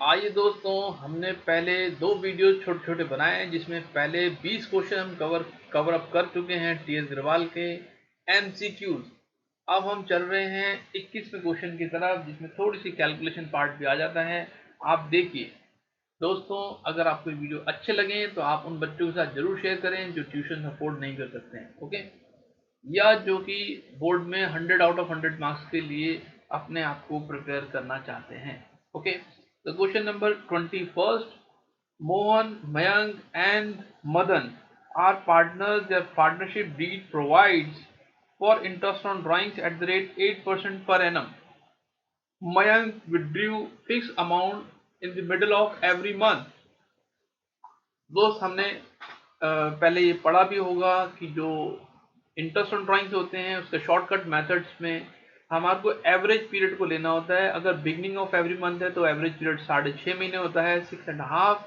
आइए दोस्तों, हमने पहले दो वीडियो छोटे छोटे बनाए हैं जिसमें पहले 20 क्वेश्चन हम कवर अप कर चुके हैं टीएस अग्रवाल के एमसीक्यूज। अब हम चल रहे हैं 21वें क्वेश्चन की तरफ जिसमें थोड़ी सी कैलकुलेशन पार्ट भी आ जाता है। आप देखिए दोस्तों, अगर आपको वीडियो अच्छे लगे तो आप उन बच्चों के साथ जरूर शेयर करें जो ट्यूशन अफोर्ड नहीं कर सकते हैं, ओके, या जो कि बोर्ड में 100 आउट ऑफ 100 मार्क्स के लिए अपने आप को प्रिपेयर करना चाहते हैं। ओके, तो question number 21, Mohan, Mayank and Madan are partners. Their partnership deed provides for interest on drawings at the rate 8% per annum. Mayank withdrew fixed amount in the middle of every month. दोस्त हमने पहले ये पढ़ा भी होगा कि जो इंटरेस्ट ऑन ड्राइंग्स होते हैं उसके शॉर्टकट मेथड्स में हमारे को एवरेज पीरियड को लेना होता है। अगर बिगनिंग ऑफ एवरी मंथ है तो एवरेज पीरियड 6.5 महीने होता है, 6.5,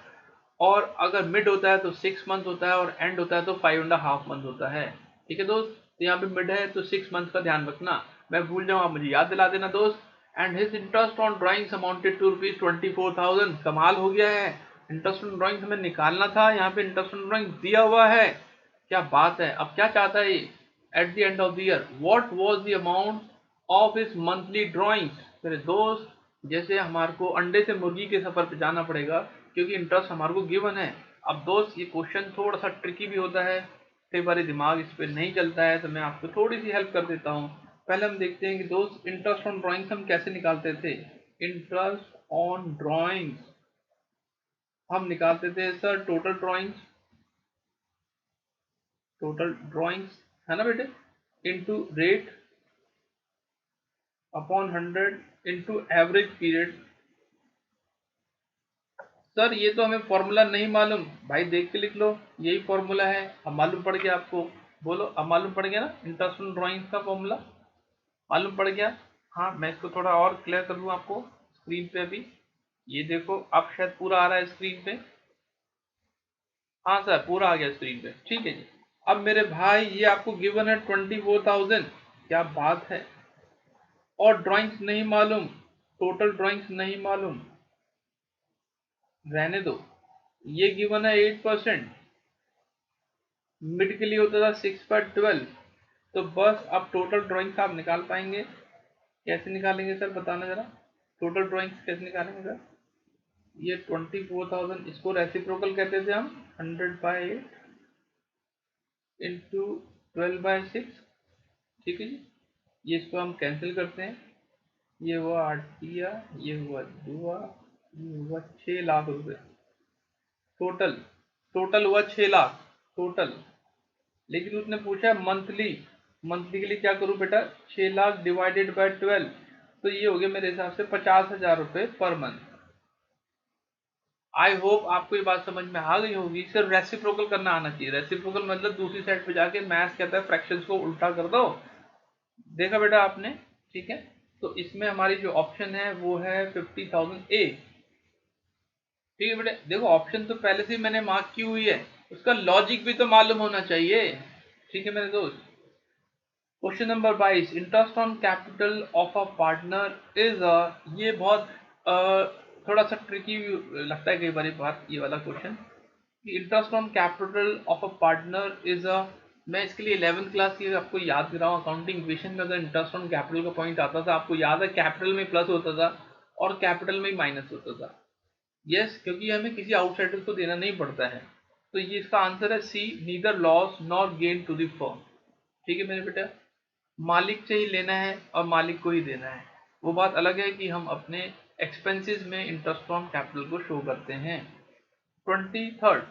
और अगर मिड होता है तो 6 मंथ होता है और एंड होता है तो 5.5 मंथ होता है। ठीक है दोस्त, तो यहाँ पे मिड है तो 6 मंथ का ध्यान रखना, मैं भूल जाऊँ आप मुझे याद दिला देना दोस्त। And his interest on drawings amounted to ₹24,000। कमाल हो गया है, इंटरेस्ट ऑन ड्राइंग्स हमें निकालना था, यहाँ पे इंटरेस्ट ऑन ड्राइंग दिया हुआ है। क्या बात है। अब क्या चाहता है ये, at the end of the year what was the amount of his monthly drawings. मेरे दोस्त, जैसे हमारे को अंडे से मुर्गी के सफर पे जाना पड़ेगा क्योंकि इंटरेस्ट हमारे को गिवन है। अब दोस्त ये क्वेश्चन थोड़ा सा ट्रिकी भी होता है, कई बार दिमाग इस पर नहीं चलता है, तो मैं आपको थोड़ी सी हेल्प कर देता हूँ। पहले हम देखते हैं कि दोस्त इंटरेस्ट ऑन ड्राइंग्स हम कैसे निकालते थे। इंटरेस्ट ऑन ड्राइंग्स हम निकालते थे सर, टोटल ड्राइंग्स है ना बेटे, into rate upon 100 into average period. Sir ये तो हमें फॉर्मूला नहीं मालूम, भाई देख के लिख लो, यही फॉर्मूला है। अब मालूम पड़ गया आपको, बोलो अब मालूम पड़ गया ना इंटरेस्ट ऑन ड्राइंग्स का फॉर्मूला, मालूम पड़ गया। हाँ, मैं इसको थोड़ा और क्लियर कर दूँ आपको स्क्रीन पे। अभी ये देखो, अब शायद पूरा आ रहा है स्क्रीन पे। हाँ सर, पूरा आ गया स्क्रीन पे, ठीक है जी। अब मेरे भाई ये आपको गिवन है 24,000, क्या बात है। और ड्राइंग्स नहीं मालूम, टोटल ड्राइंग्स नहीं मालूम, रहने दो। ये गिवन है 8%, मिड के लिए होता था 6/12। तो बस अब टोटल ड्राइंग्स आप निकाल पाएंगे, कैसे निकालेंगे सर बताना जरा, टोटल ड्राइंग्स कैसे निकालेंगे सर। ये 24,000, इसको रेसिप्रोकल कहते थे हम, 100/8 इंटू 12/6, ठीक है जी। ये इसको हम कैंसिल करते हैं, ये हुआ 8 दिया, ये हुआ 2, ये हुआ 6 लाख रुपए टोटल। टोटल हुआ 6 लाख टोटल। लेकिन उसने पूछा है मंथली, मंथली के लिए क्या करूं बेटा, 6 लाख डिवाइडेड बाय 12, तो ये हो गया मेरे हिसाब से 50,000 रुपये पर मंथ। आई होप आपको ये बात समझ में आ गई होगी। सिर्फ रेसिप्रोकल करना आना चाहिए। रेसिप्रोकल मतलब दूसरी साइड पे जाके मैथ्स कहता है फ्रैक्शंस को उल्टा कर दो, देखा बेटा आपने, ठीक है। तो इसमें हमारी जो ऑप्शन है वो है 50,000 ए, ठीक है बेटे। देखो ऑप्शन तो पहले से ही मैंने मार्क की हुई है, उसका लॉजिक भी तो मालूम होना चाहिए, ठीक है मेरे दोस्त। Question number 22, interest on capital of a partner is a, ये बहुत थोड़ा सा ट्रिकी लगता है कई बात ये वाला question. Interest on capital of a partner is a, मैं इसके लिए 11th क्लास की आपको याद दिलाऊं, अकाउंटिंग इक्वेशन में अगर इंटरेस्ट ऑन कैपिटल का पॉइंट आता था, आपको याद है कैपिटल में प्लस होता था और कैपिटल में माइनस होता था। यस, क्योंकि हमें किसी आउटसाइडर को देना नहीं पड़ता है। तो ये इसका आंसर है C, neither loss nor gain to the firm. ठीक है मेरे बेटा, मालिक से ही लेना है और मालिक को ही देना है। वो बात अलग है कि हम अपने एक्सपेंसेस में इंटरेस्ट ऑन कैपिटल को शो करते हैं। 23rd,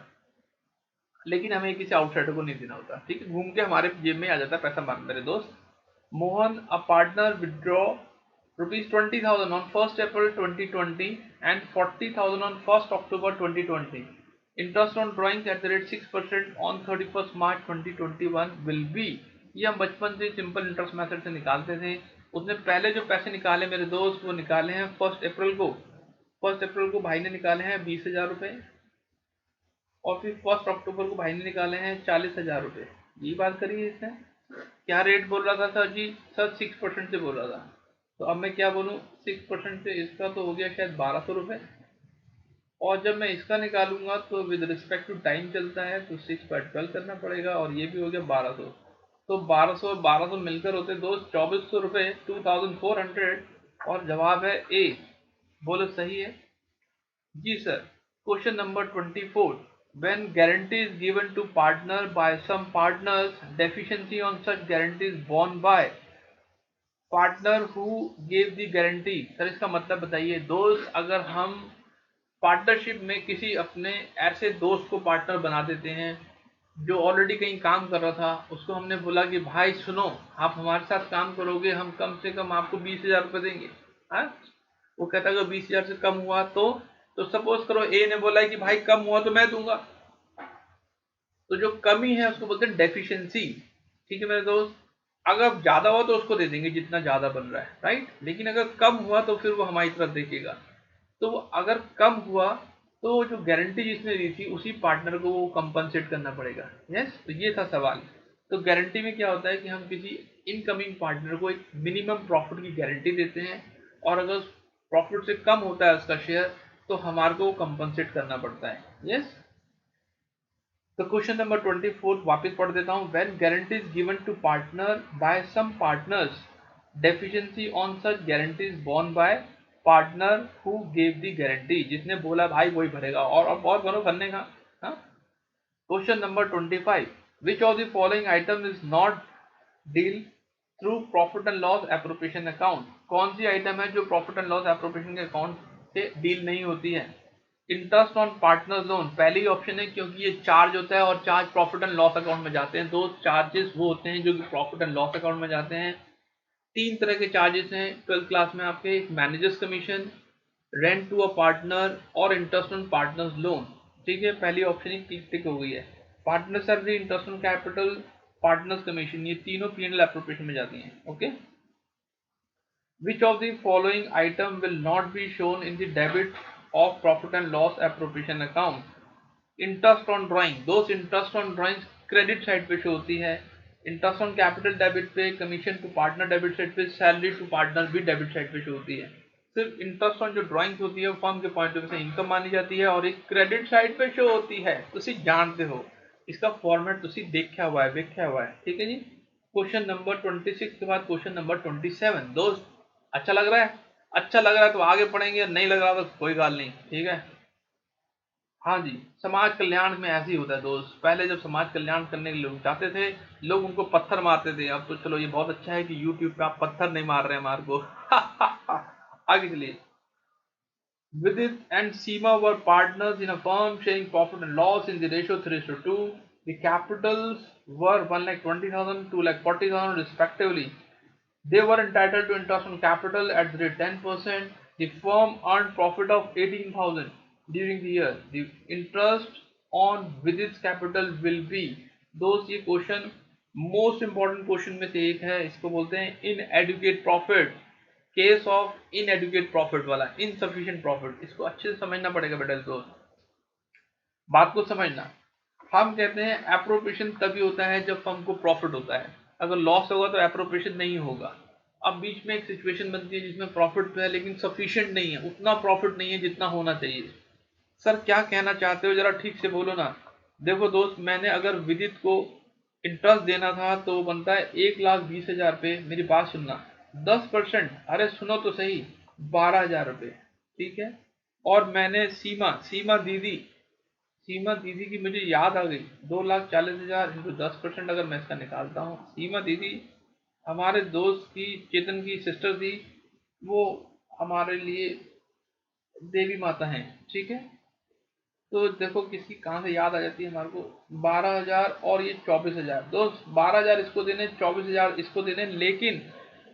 लेकिन हमें किसी आउटसाइडर को नहीं देना होता, ठीक है, घूम के हमारे जेब में आ जाता है पैसा मेरे दोस्त। Mohan, a partner withdraw ₹20,000 on 1st April 2020 and 40,000 on 1st October 2020. Interest on drawings at the rate 6% on 31st March 2021 will be, ये हम बचपन से सिंपल इंटरेस्ट मेथड से निकालते थे। उसने पहले जो पैसे निकाले मेरे दोस्त वो निकाले हैं 1 अप्रैल को, 1 अप्रैल को भाई ने निकाले हैं 20,000 रुपये, और फिर 1 अक्टूबर को भाई ने निकाले हैं 40,000 रुपये। यही बात करी है इसने। क्या रेट बोल रहा था सर जी, सर 6% से बोल रहा था। तो अब मैं क्या बोलूँ, 6% से इसका तो हो गया शायद 1,200 रुपये, और जब मैं इसका निकालूंगा तो विद रिस्पेक्ट टू टाइम चलता है, तो 6/12 करना पड़ेगा, और ये भी हो गया 1200। तो 1200 और 1200 मिलकर होते दोस्त 2400 रुपये, 2400। और जवाब है ए। बोलो सही है जी sir. Question number 24, when guarantee is given to partner by some partners, deficiency on such guarantee is borne by partner who gave the guarantee। Sir इसका मतलब बताइए दोस्त, अगर हम पार्टनरशिप में किसी अपने ऐसे दोस्त को पार्टनर बना देते हैं जो ऑलरेडी कहीं काम कर रहा था, उसको हमने बोला कि भाई सुनो, आप हमारे साथ काम करोगे, हम कम से कम आपको 20,000 रुपये देंगे। हाँ, वो कहता है अगर 20,000 से कम हुआ तो सपोज करो ए ने बोला कि भाई कम हुआ तो मैं दूंगा, तो जो कमी है उसको बोलते हैं डेफिशिएंसी। ठीक है मेरे दोस्त, अगर ज्यादा हुआ तो उसको दे देंगे जितना ज्यादा बन रहा है, राइट, लेकिन अगर कम हुआ तो फिर वो हमारी तरफ देखेगा। तो अगर कम हुआ तो जो गारंटी जिसने दी थी उसी पार्टनर को वो कंपनसेट करना पड़ेगा। यस, तो ये था सवाल। तो गारंटी में क्या होता है कि हम किसी इनकमिंग पार्टनर को एक मिनिमम प्रॉफिट की गारंटी देते हैं, और अगर प्रॉफिट से कम होता है उसका शेयर तो हमारे को कंपनसेट करना पड़ता है। यस, तो क्वेश्चन नंबर 24 वापस पढ़ देता हूँ। When guarantee is given to partner by some partners, deficiency on such guarantee is borne by partner who gave the guarantee. जिसने बोला भाई वही भरेगा, और भरो भरने का। हाँ, question number 25, which of the following item is not deal through profit and loss appropriation account. कौन सी आइटम है जो प्रॉफिट एंड लॉस एप्रोप्रिएशन के अकाउंट से डील नहीं होती है? इंटरेस्ट ऑन पार्टनर लोन पहली ऑप्शन है, क्योंकि ये चार्ज होता है और charge profit and loss account में जाते हैं। दो चार्जेस वो होते हैं जो कि प्रॉफिट एंड लॉस अकाउंट में जाते हैं। तीन तरह के चार्जेस हैं 12th क्लास में आपके, managers commission, rent to a partner और इंटरेस्ट ऑन पार्टनर्स लोन। ठीक है, पहली ऑप्शन ही टिक हो गई है। Partner salary, interest on capital, partners commission, ये तीनों P&L एप्रोप्रिएशन में जाती हैं। Okay, which of the following item will not be shown in the debit of profit and loss appropriation account? Interest on drawing, दोस्त interest on drawing credit side पे show होती है। Interest on capital debit पे, commission to partner debit side पे, salary to partner भी debit side पे show होती है। सिर्फ इंटरेस्ट ऑन जो ड्राइंग होती है फर्म के पॉइंट ऑफ व्यू से इनकम मानी जाती है और एक क्रेडिट साइड पे शो होती है। तुसी जानते हो इसका फॉर्मेट, तुसी देखा हुआ है, देखा हुआ है। ठीक है जी। क्वेश्चन नंबर 26 के बाद क्वेश्चन नंबर 27। दोस्त अच्छा लग रहा है? अच्छा लग रहा है तो आगे पढ़ेंगे, नहीं लग रहा तो कोई बात नहीं। ठीक है, हाँ जी, समाज कल्याण में ऐसे ही होता है दोस्त। पहले जब समाज कल्याण करने के लोग जाते थे, लोग उनको पत्थर मारते थे। अब तो चलो ये बहुत अच्छा है कि यूट्यूब पे आप पत्थर नहीं मार रहे हैं हमारे को। आगे चलिए। Vidit and Seema were partners in a firm sharing profit and loss in the ratio 3:2. The capitals were 1,20,000, 2,40,000 respectively. They were entitled to interest on capital at the rate 10%. The firm earned profit of 18,000 during the year. The interest on Vidit's capital will be, दोस्त ये question most important question में से एक है। इसको बोलते हैं inadequate profit, case of inadequate profit वाला, इनसफिशिएंट प्रॉफिट। इसको अच्छे से समझना पड़ेगा बेटा दोस्त, बात को समझना। हम कहते हैं एप्रोप्रिएशन तभी होता है जब फर्म को प्रॉफिट होता है, अगर लॉस होगा तो एप्रोप्रिएशन नहीं होगा। अब बीच में एक सिचुएशन बनती है जिसमें प्रॉफिट तो है लेकिन सफिशिएंट नहीं है, उतना प्रॉफिट नहीं है जितना होना चाहिए। सर क्या कहना चाहते हो, जरा ठीक से बोलो ना। देखो दोस्त, मैंने अगर विदित को इंटरेस्ट देना था तो बनता है 1,20,000 पे। मेरी बात सुनना, 10%, अरे सुनो तो सही, 12,000 रुपये। ठीक है, और मैंने सीमा दीदी की मुझे याद आ गई, 2,40,000 इंटू 10% अगर मैं इसका निकालता हूँ। सीमा दीदी हमारे दोस्त की, चेतन की सिस्टर थी, वो हमारे लिए देवी माता हैं। ठीक है, तो देखो किसकी कहाँ से याद आ जाती है हमारे को। 12,000 और ये 24,000। दोस्त 12,000 इसको देने, 24,000 इसको देने, लेकिन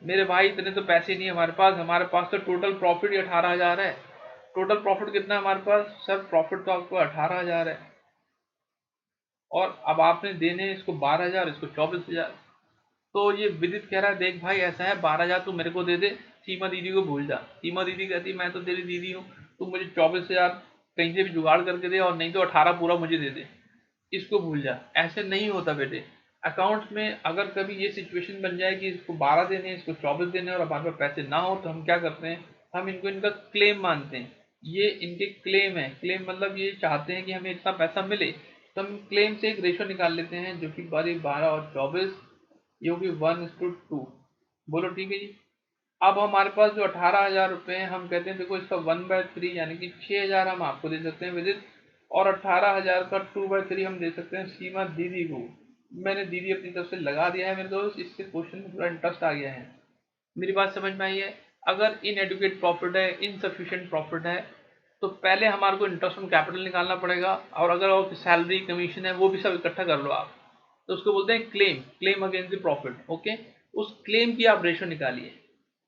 मेरे भाई इतने तो पैसे नहीं है हमारे पास तो टोटल प्रॉफिट ही 18,000 है। टोटल प्रॉफिट कितना है हमारे पास? सर प्रॉफिट तो आपको 18,000 है, और अब आपने देने इसको 12,000, इसको 24,000। तो ये विदित कह रहा है देख भाई ऐसा है, 12,000 तू मेरे को दे दे, सीमा दीदी को भूल जा। सीमा दीदी कहती मैं तो तेरी दीदी हूँ, तू मुझे 24,000 कहीं से भी जुगाड़ करके दे, और नहीं तो 18 पूरा मुझे दे दे, इसको भूल जा। ऐसे नहीं होता बेटे। अकाउंट्स में अगर कभी ये सिचुएशन बन जाए कि इसको 12 देने, इसको 24 देने और हमारे पास पैसे ना हो, तो हम क्या करते हैं, हम इनका क्लेम मानते हैं। ये इनके क्लेम है। क्लेम मतलब ये चाहते हैं कि हमें इतना पैसा मिले, तो हम क्लेम से एक रेशो निकाल लेते हैं जो कि 12 और 24, ये होगी 1:2। बोलो ठीक है जी। अब हमारे पास जो 18,000 रुपये हैं, हम कहते हैं देखो इसका 1/3 यानी कि 6,000 हम आपको दे सकते हैं विदित, और 18,000 का 2/3 हम दे सकते हैं सीमा दीदी को। मैंने दीदी अपनी तरफ से लगा दिया है मेरे दोस्त, इससे क्वेश्चन में थोड़ा इंटरेस्ट आ गया है। मेरी बात समझ में आई है? अगर इनएडुकेट प्रॉफिट है, इनसफिशिएंट प्रॉफिट है, तो पहले हमारे को इंटरेस्ट ऑन कैपिटल निकालना पड़ेगा, और अगर और सैलरी कमीशन है वो भी सब इकट्ठा कर लो आप, तो उसको बोलते हैं claim, claim against the profit. Okay, उस क्लेम की आप रेशो निकालिए।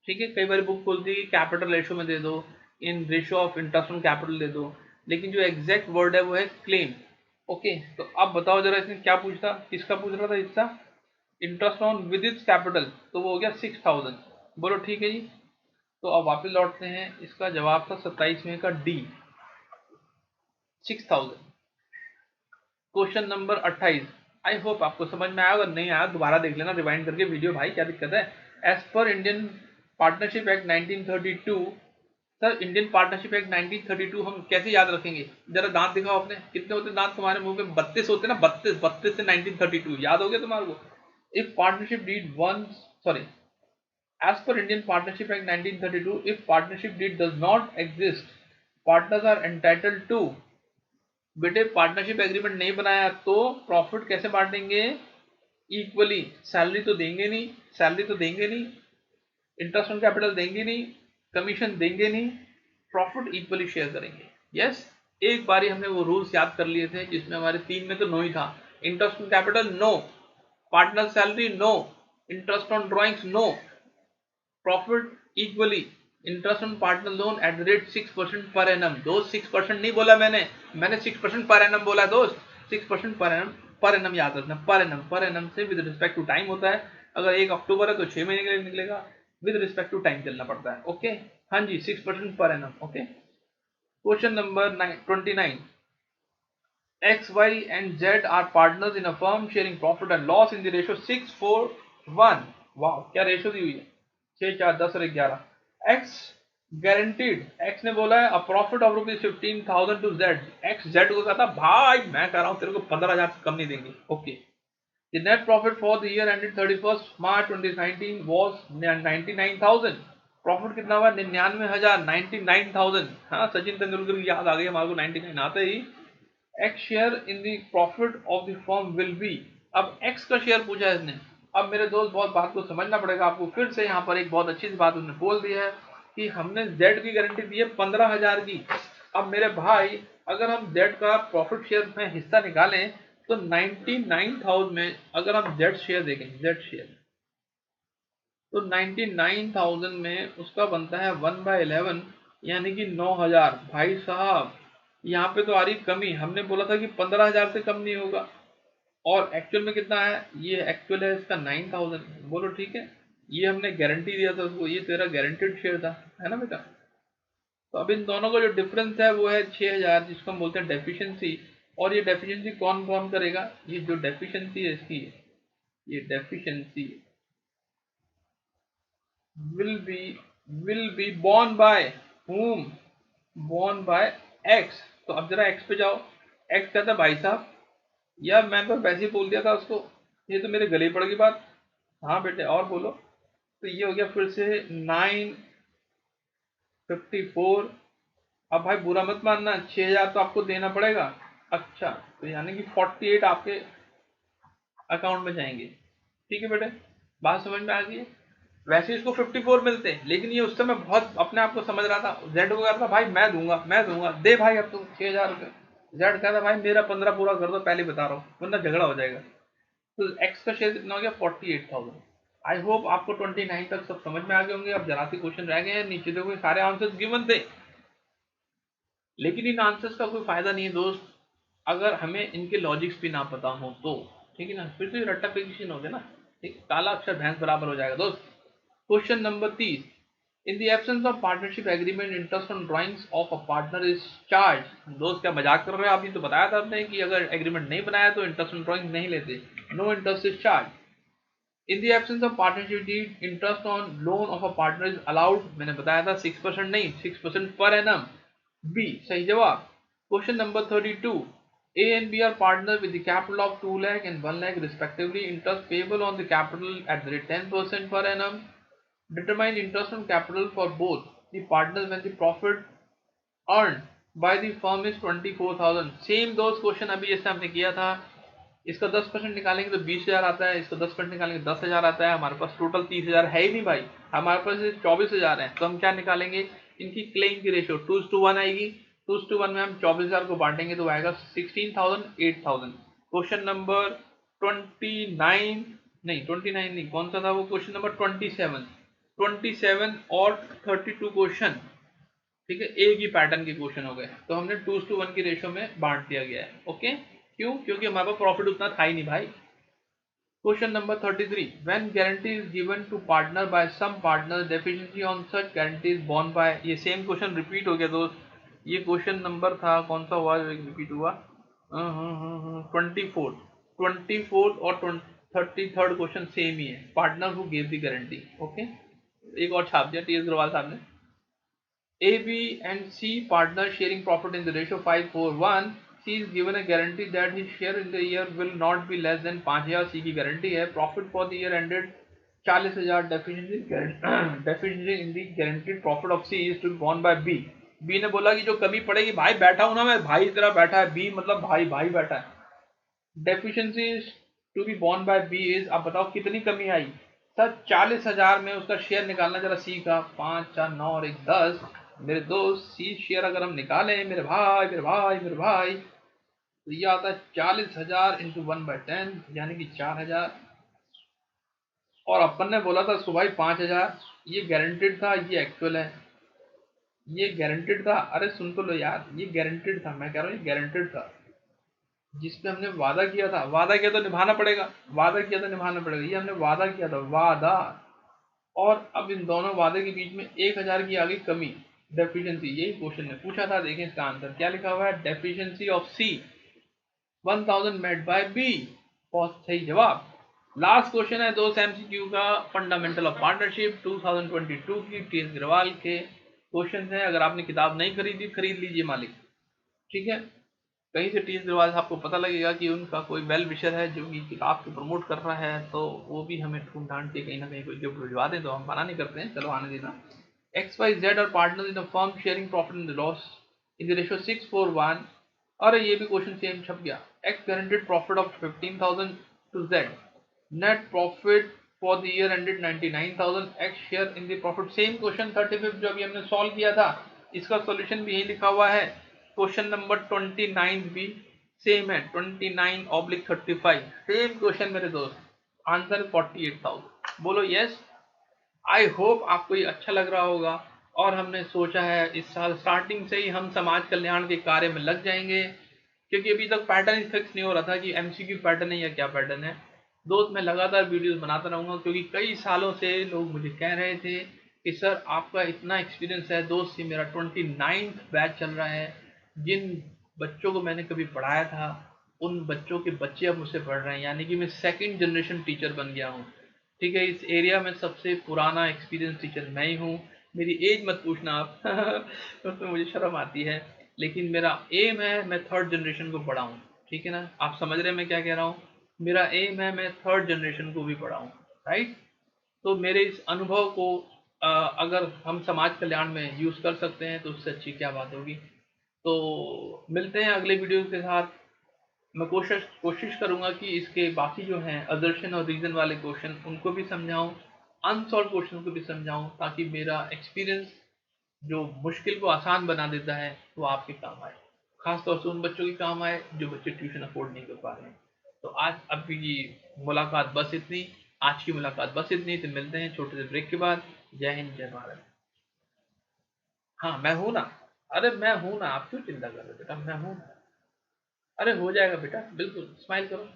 ठीक है, कई बार बुक बोलती है कि कैपिटल रेशो में दे दो, in ratio of interest on capital दे दो, लेकिन जो एग्जैक्ट वर्ड है वो है क्लेम। ओके, तो अब बताओ जरा इसने क्या पूछा, किसका पूछ रहा था हिस्सा? Interest on with its capital, तो वो हो गया 6,000। बोलो ठीक है जी। तो अब वापस लौटते हैं, इसका जवाब था 27वें का D, 6,000। Question number 28। I hope आपको समझ में आया, अगर नहीं आया दोबारा देख लेना रिवाइंड करके वीडियो, भाई क्या दिक्कत है। As per Indian Partnership Act 1932, sir Indian Partnership Act 1932 हम कैसे याद रखेंगे? जरा दांत दिखाओ अपने, कितने होते दांत तुम्हारे मुंह पे? 32 होते ना, 32 से 1932 याद हो गया तुम्हारे को? If partnership deed one, sorry, as per Indian Partnership Act 1932, if partnership deed does not exist, partners are entitled to। बेटे पार्टनरशिप एग्रीमेंट नहीं बनाया तो प्रॉफिट कैसे बांटेंगे? इक्वली। सैलरी तो देंगे नहीं, सैलरी तो देंगे नहीं, इंटरेस्ट ऑन कैपिटल देंगे नहीं, कमीशन देंगे नहीं, प्रॉफिट इक्वली शेयर करेंगे। यस, एक बारी हमने वो रूल्स याद कर लिए थे जिसमें हमारे 3 में तो नो ही था। Interest on capital no, partner salary no, interest on drawings no, profit equally, interest on partner loan at the rate 6% per annum. दोस्त 6% नहीं बोला मैंने 6% पर एनम बोला दोस्त, 6% पर एनम। पर एनम याद रखना, पर एनम, पर एनम से with respect to time होता है। अगर 1 अक्टूबर है तो 6 महीने के लिए निकलेगा, विद रिस्पेक्ट टू टाइम चलना पड़ता है। ओके, हाँ जी, 6% per annum. Okay, question number 29। X, Y and Z are partners in a firm sharing profit and loss in the ratio 6:4:1। वाह, क्या रेशो दी हुई है? 6, 4, 10 और 11। X गारंटीड, X ने बोला है a profit of ₹15,000 to Z। X Z को कहता भाई मैं कह रहा हूं तेरे को 15,000 से कम नहीं देंगे। Okay, the net profit for the year ended 31 March 2019 was 99,000। Profit कितना हुआ? 99,000, 99,000। हाँ, सचिन तेंदुलकर की याद आ गई हमारे को, 99 आते ही। X share in the profit of the firm will be. अब एक्स का शेयर पूछा है इसने। अब मेरे दोस्त बहुत बात को समझना पड़ेगा आपको, फिर से यहाँ पर एक बहुत अच्छी सी बात उसने बोल दी है कि हमने जेड की गारंटी दी है 15,000 की। अब मेरे भाई अगर हम जेड का प्रॉफिट शेयर में हिस्सा निकालें तो 99,000 में अगर हम जेड शेयर देखें, जेड शेयर, तो 99,000 में उसका बनता है 1/11 यानी कि 9,000। भाई साहब यहाँ पे तो आ रही कमी, हमने बोला था कि 15,000 से कम नहीं होगा, और एक्चुअल में कितना है? ये एक्चुअल है इसका 9,000। बोलो ठीक है, ये हमने गारंटी दिया था उसको, ये तेरा गारंटेड शेयर था, है ना बेटा? तो अब इन दोनों का जो डिफरेंस है वो है 6,000, जिसको हम बोलते हैं डेफिशिएंसी। और ये डेफिशिएंसी कौन कौन करेगा? ये जो डेफिशिएंसी है इसकी, ये deficiency will be borne by whom? Borne by x। तो अब जरा x पे जाओ। x कहता है भाई साहब, यार मैं तो वैसे ही बोल दिया था उसको, ये तो मेरे गले पड़ गई बात। हाँ बेटे और बोलो। तो ये हो गया फिर से 954। अब भाई बुरा मत मानना, 6,000 तो आपको देना पड़ेगा। अच्छा, तो यानी कि 48 आपके अकाउंट में जाएंगे। ठीक है बेटे, बात समझ में आ गई है? वैसे इसको 54 मिलते, लेकिन ये उस समय बहुत अपने आप को समझ रहा था, जेड को कह रहा था भाई मैं दूंगा मैं दूंगा, दे भाई अब तुम 6,000 रुपये। जेड कह रहा भाई मेरा 15 पूरा कर दो, पहले बता रहा हूँ वरना झगड़ा हो जाएगा। तो एक्स का शेयर कितना हो गया? 48,000। आई होप आपको 29 तक सब समझ में आ गए होंगे। अब जरा सी क्वेश्चन रह गए हैं, नीचे देखो सारे आंसर्स गिवन थे, लेकिन इन आंसर्स का कोई फायदा नहीं है दोस्त अगर हमें इनके लॉजिक्स भी ना पता हो तो। ठीक है ना, फिर तो ये रट्टा फिक्शन हो गया ना, ठीक, काला अक्षर भैंस बराबर हो जाएगा दोस्त। Question number 30। In the absence of partnership agreement interest on drawings of a partner is charge. दोस्त क्या मजाक कर रहे हो आप? ये तो बताया था आपने कि अगर एग्रीमेंट नहीं बनाया तो इंटरेस्ट ऑन ड्राइंग्स नहीं लेते, no interest is charge. In the absence of partnership deed interest on loan of a partner is allowed. मैंने बताया था 6% नहीं, 6% पर एनम। बी सही जवाब। Question number 32, A and B are partner with the capital of 2 lakh and 1 lakh respectively. Interest payable on the capital at the rate 10% per annum. Determine interest on capital for both the partners when the profit earned by the firm is 24,000। Same दोस्त question अभी जैसे हमने किया था, इसका 10% निकालेंगे तो 20,000 आता है, इसका 10% निकालेंगे 10,000 आता है। हमारे पास टोटल 30,000 है ही नहीं भाई, हमारे पास 24,000 है। तो हम क्या निकालेंगे, इनकी क्लेम की रेशियो 2:1 आएगी। 2:1 में हम 24,000 को बांटेंगे तो आएगा 16,000 8,000। क्वेश्चन नंबर 29 नहीं 29 नहीं, कौन सा था वो, क्वेश्चन नंबर 27 और 32 क्वेश्चन, ठीक है, एक ही पैटर्न के क्वेश्चन हो गए। तो हमने 2:1 की रेशियो में बांट दिया गया है। ओके, क्यों, क्योंकि हमारे पास प्रॉफिट उतना था ही नहीं भाई। Question number 33, when guarantee is given to partner by some partner, deficiency on such guarantee is borne by. ये सेम क्वेश्चन रिपीट हो गया दोस्त, ये क्वेश्चन नंबर था कौन सा हुआ रिपीट हुआ, 24 और 33rd क्वेश्चन सेम ही है, partner who give the guarantee. Okay, एक और छाप दिया टी.एस. ग्रोवाल साहब ने। A, B and C partners sharing profit in the ratio 5:1। C is given a guarantee that his share in the year will not be less than 5,000। C की guarantee है, profit for the year ended 40,000। Deficiency in the guaranteed profit ऑफ C is to be borne by B। B ने बोला कि जो कमी पड़ेगी, भाई बैठा हूं ना मैं, भाई की तरह बैठा है B, मतलब भाई भाई बैठा है। Deficiency is to be borne by B is, अब बताओ कितनी कमी आई सर, 40,000 में उसका शेयर निकालना जरा C का, 5 4 9 और 1 10। मेरे दोस्त C शेयर अगर हम निकालें मेरे भाई मेरे भाई मेरे भाई, तो ये आता है 40,000 इंटू 1/10 यानी कि 4,000। और अपन ने बोला था उसको भाई 5,000, ये गारंटेड था, ये एक्चुअल है, ये गारंटेड था। अरे सुन तो लो यार, ये गारंटेड था, मैं कह रहा हूँ ये गारंटेड था। जिसपे हमने वादा किया था, वादा किया तो निभाना पड़ेगा, वादा किया तो निभाना पड़ेगा, ये हमने वादा किया था, वादा। और अब इन दोनों वादे के बीच में 1,000 की आ गई कमी, डेफिशिएंसी। यही क्वेश्चन ने पूछा था, देखें इसका आंसर क्या लिखा हुआ है, deficiency of C 1000 met by B. बहुत सही जवाब। लास्ट क्वेश्चन है दोस्त एमसीक्यू का, फंडामेंटल ऑफ पार्टनरशिप 2022 की टी.एस. अग्रवाल के क्वेश्चन है। अगर आपने किताब नहीं खरीदी, खरीद लीजिए मालिक, ठीक है। कहीं से टी.एस. अग्रवाल आपको पता लगेगा कि उनका कोई वेल विशर है जो कि किताब को प्रमोट कर रहा है, तो वो भी हमें ढूंढ ढांड के कहीं ना कहीं कोई गिफ्ट भिजवा दें तो हम मना नहीं करते हैं, चलो आने देना। XYZ और partner in a firm sharing profit in the loss in the ratio 6:1। और ये भी क्वेश्चन सेम छप गया। X guaranteed profit of 15,000 to Z, net profit for the year ended 99,000, X share in the profit. Same question 35 जो अभी हमने सॉल्व किया था, इसका सॉल्यूशन भी यही लिखा हुआ है। क्वेश्चन नंबर 29 भी सेम है, 29/35 सेम क्वेश्चन मेरे दोस्त, आंसर 48,000। बोलो यस। आई होप आपको ये अच्छा लग रहा होगा। और हमने सोचा है इस साल स्टार्टिंग से ही हम समाज कल्याण के कार्य में लग जाएंगे, क्योंकि अभी तक पैटर्न फिक्स नहीं हो रहा था कि एमसीक्यू पैटर्न है या क्या पैटर्न है। दोस्त मैं लगातार वीडियोस बनाता रहूंगा, क्योंकि कई सालों से लोग मुझे कह रहे थे कि सर आपका इतना एक्सपीरियंस है। दोस्त ये मेरा 29th बैच चल रहा है, जिन बच्चों को मैंने कभी पढ़ाया था उन बच्चों के बच्चे अब मुझसे पढ़ रहे हैं, यानी कि मैं सेकंड जनरेशन टीचर बन गया हूँ, ठीक है। इस एरिया में सबसे पुराना एक्सपीरियंस टीचर मैं ही हूँ। मेरी एज मत पूछना आप उसमें मुझे शर्म आती है, लेकिन मेरा एम है मैं थर्ड जनरेशन को पढ़ाऊँ, ठीक है ना। आप समझ रहे हैं मैं क्या कह रहा हूँ, मेरा एम है मैं थर्ड जनरेशन को भी पढ़ाऊँ, राइट। तो मेरे इस अनुभव को अगर हम समाज कल्याण में यूज़ कर सकते हैं तो उससे अच्छी क्या बात होगी। तो मिलते हैं अगले वीडियो के साथ। मैं कोशिश कोशिश करूंगा कि इसके बाकी जो हैं असर्शन और रीजन वाले क्वेश्चन उनको भी समझाऊं, अनसॉल्व क्वेश्चन को भी समझाऊं, ताकि मेरा एक्सपीरियंस जो मुश्किल को आसान बना देता है वो आपके काम आए, खासतौर से उन बच्चों के काम आए जो बच्चे ट्यूशन अफोर्ड नहीं कर पा रहे हैं। तो आज अभी की मुलाकात बस इतनी, आज की मुलाकात बस इतनी। तो मिलते हैं छोटे से ब्रेक के बाद। जय हिंद जय भारत। हाँ मैं हूँ ना, अरे मैं हूँ ना, आप क्यों चिंता कर रहे हो बेटा, मैं हूँ। अरे हो जाएगा बेटा, बिल्कुल स्माइल करो।